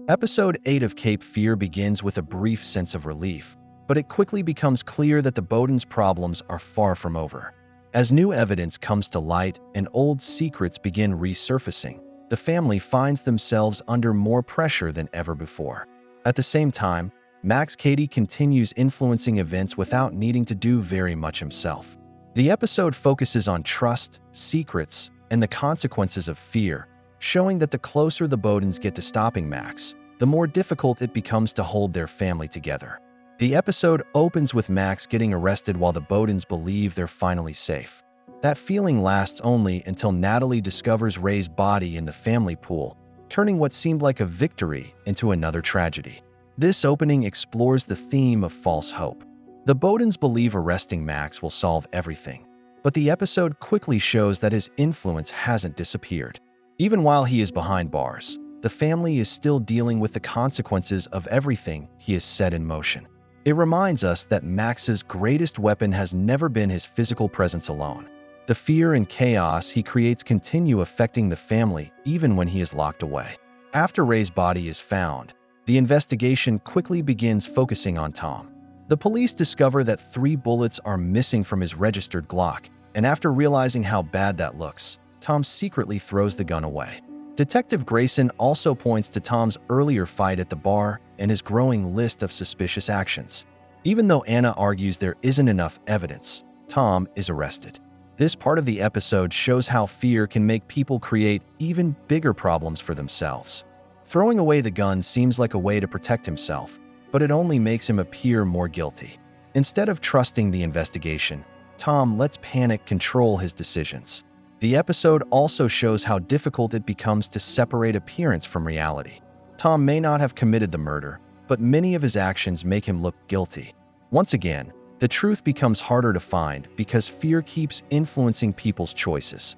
Episode 8 of Cape Fear begins with a brief sense of relief, but it quickly becomes clear that the Bowdens' problems are far from over. As new evidence comes to light and old secrets begin resurfacing, the family finds themselves under more pressure than ever before. At the same time, Max Cady continues influencing events without needing to do very much himself. The episode focuses on trust, secrets, and the consequences of fear, showing that the closer the Bowdens get to stopping Max, the more difficult it becomes to hold their family together. The episode opens with Max getting arrested while the Bowdens believe they're finally safe. That feeling lasts only until Natalie discovers Ray's body in the family pool, turning what seemed like a victory into another tragedy. This opening explores the theme of false hope. The Bowdens believe arresting Max will solve everything, but the episode quickly shows that his influence hasn't disappeared. Even while he is behind bars, the family is still dealing with the consequences of everything he has set in motion. It reminds us that Max's greatest weapon has never been his physical presence alone. The fear and chaos he creates continue affecting the family even when he is locked away. After Ray's body is found, the investigation quickly begins focusing on Tom. The police discover that 3 bullets are missing from his registered Glock, and after realizing how bad that looks, Tom secretly throws the gun away. Detective Grayson also points to Tom's earlier fight at the bar and his growing list of suspicious actions. Even though Anna argues there isn't enough evidence, Tom is arrested. This part of the episode shows how fear can make people create even bigger problems for themselves. Throwing away the gun seems like a way to protect himself, but it only makes him appear more guilty. Instead of trusting the investigation, Tom lets panic control his decisions. The episode also shows how difficult it becomes to separate appearance from reality. Tom may not have committed the murder, but many of his actions make him look guilty. Once again, the truth becomes harder to find because fear keeps influencing people's choices.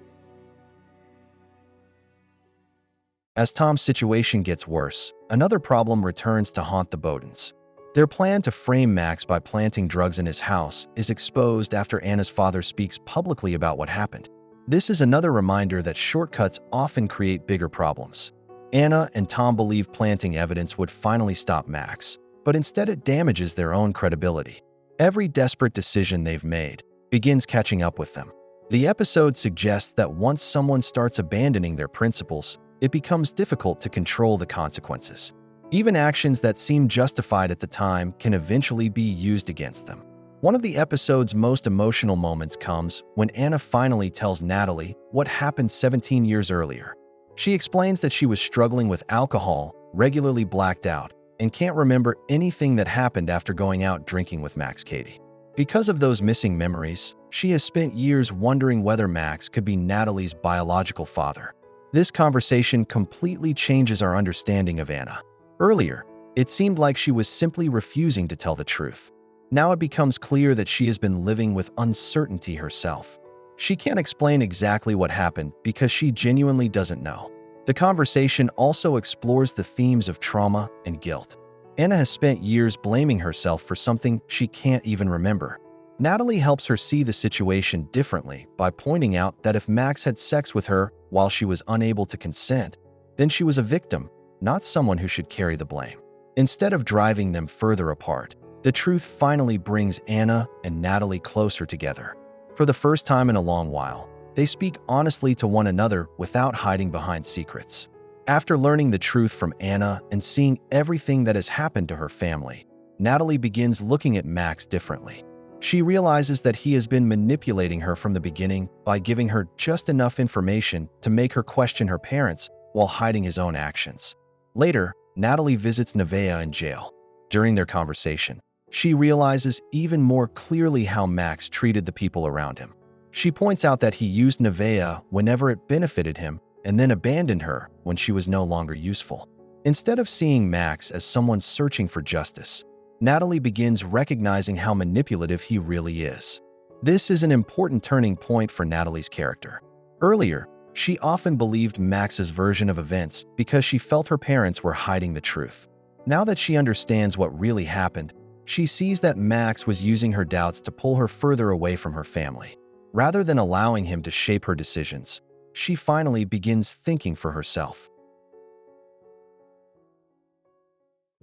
As Tom's situation gets worse, another problem returns to haunt the Bowdens. Their plan to frame Max by planting drugs in his house is exposed after Anna's father speaks publicly about what happened. This is another reminder that shortcuts often create bigger problems. Anna and Tom believe planting evidence would finally stop Max, but instead it damages their own credibility. Every desperate decision they've made begins catching up with them. The episode suggests that once someone starts abandoning their principles, it becomes difficult to control the consequences. Even actions that seem justified at the time can eventually be used against them. One of the episode's most emotional moments comes when Anna finally tells Natalie what happened 17 years earlier. She explains that she was struggling with alcohol, regularly blacked out, and can't remember anything that happened after going out drinking with Max Cady. Because of those missing memories, she has spent years wondering whether Max could be Natalie's biological father. This conversation completely changes our understanding of Anna. Earlier, it seemed like she was simply refusing to tell the truth. Now it becomes clear that she has been living with uncertainty herself. She can't explain exactly what happened because she genuinely doesn't know. The conversation also explores the themes of trauma and guilt. Anna has spent years blaming herself for something she can't even remember. Natalie helps her see the situation differently by pointing out that if Max had sex with her while she was unable to consent, then she was a victim, not someone who should carry the blame. Instead of driving them further apart, the truth finally brings Anna and Natalie closer together. For the first time in a long while, they speak honestly to one another without hiding behind secrets. After learning the truth from Anna and seeing everything that has happened to her family, Natalie begins looking at Max differently. She realizes that he has been manipulating her from the beginning by giving her just enough information to make her question her parents while hiding his own actions. Later, Natalie visits Nevaeh in jail. During their conversation, she realizes even more clearly how Max treated the people around him. She points out that he used Nevaeh whenever it benefited him and then abandoned her when she was no longer useful. Instead of seeing Max as someone searching for justice, Natalie begins recognizing how manipulative he really is. This is an important turning point for Natalie's character. Earlier, she often believed Max's version of events because she felt her parents were hiding the truth. Now that she understands what really happened, she sees that Max was using her doubts to pull her further away from her family. Rather than allowing him to shape her decisions, she finally begins thinking for herself.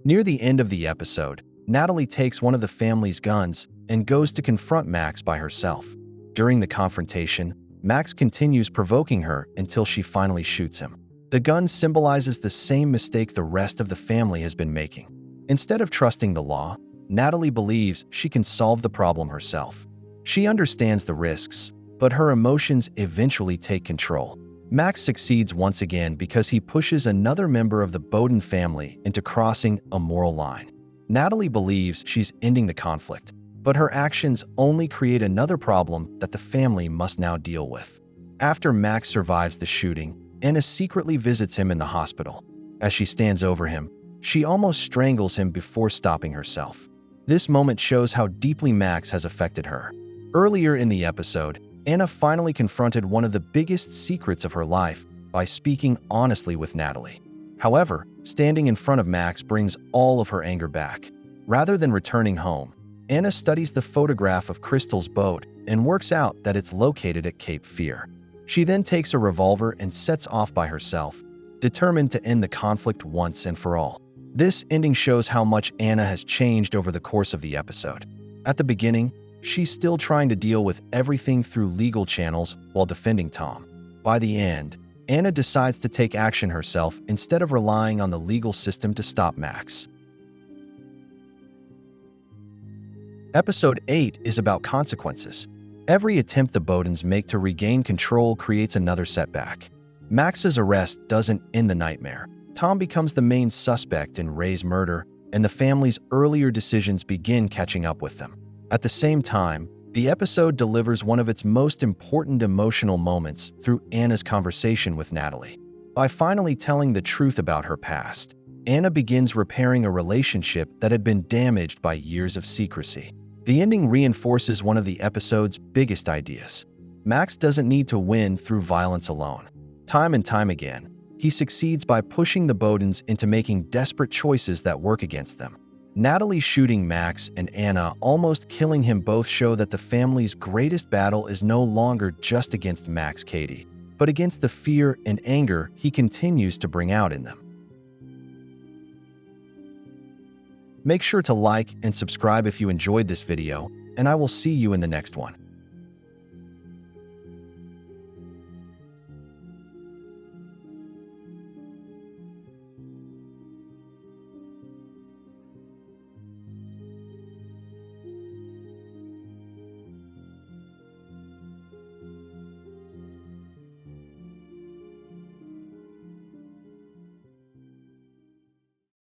Near the end of the episode, Natalie takes one of the family's guns and goes to confront Max by herself. During the confrontation, Max continues provoking her until she finally shoots him. The gun symbolizes the same mistake the rest of the family has been making. Instead of trusting the law, Natalie believes she can solve the problem herself. She understands the risks, but her emotions eventually take control. Max succeeds once again because he pushes another member of the Bowden family into crossing a moral line. Natalie believes she's ending the conflict, but her actions only create another problem that the family must now deal with. After Max survives the shooting, Anna secretly visits him in the hospital. As she stands over him, she almost strangles him before stopping herself. This moment shows how deeply Max has affected her. Earlier in the episode, Anna finally confronted one of the biggest secrets of her life by speaking honestly with Natalie. However, standing in front of Max brings all of her anger back. Rather than returning home, Anna studies the photograph of Crystal's boat and works out that it's located at Cape Fear. She then takes a revolver and sets off by herself, determined to end the conflict once and for all. This ending shows how much Anna has changed over the course of the episode. At the beginning, she's still trying to deal with everything through legal channels while defending Tom. By the end, Anna decides to take action herself instead of relying on the legal system to stop Max. Episode 8 is about consequences. Every attempt the Bowdens make to regain control creates another setback. Max's arrest doesn't end the nightmare. Tom becomes the main suspect in Ray's murder, and the family's earlier decisions begin catching up with them. At the same time, the episode delivers one of its most important emotional moments through Anna's conversation with Natalie. By finally telling the truth about her past, Anna begins repairing a relationship that had been damaged by years of secrecy. The ending reinforces one of the episode's biggest ideas. Max doesn't need to win through violence alone. Time and time again, he succeeds by pushing the Bowdens into making desperate choices that work against them. Natalie shooting Max and Anna almost killing him both show that the family's greatest battle is no longer just against Max Cady, but against the fear and anger he continues to bring out in them. Make sure to like and subscribe if you enjoyed this video, and I will see you in the next one.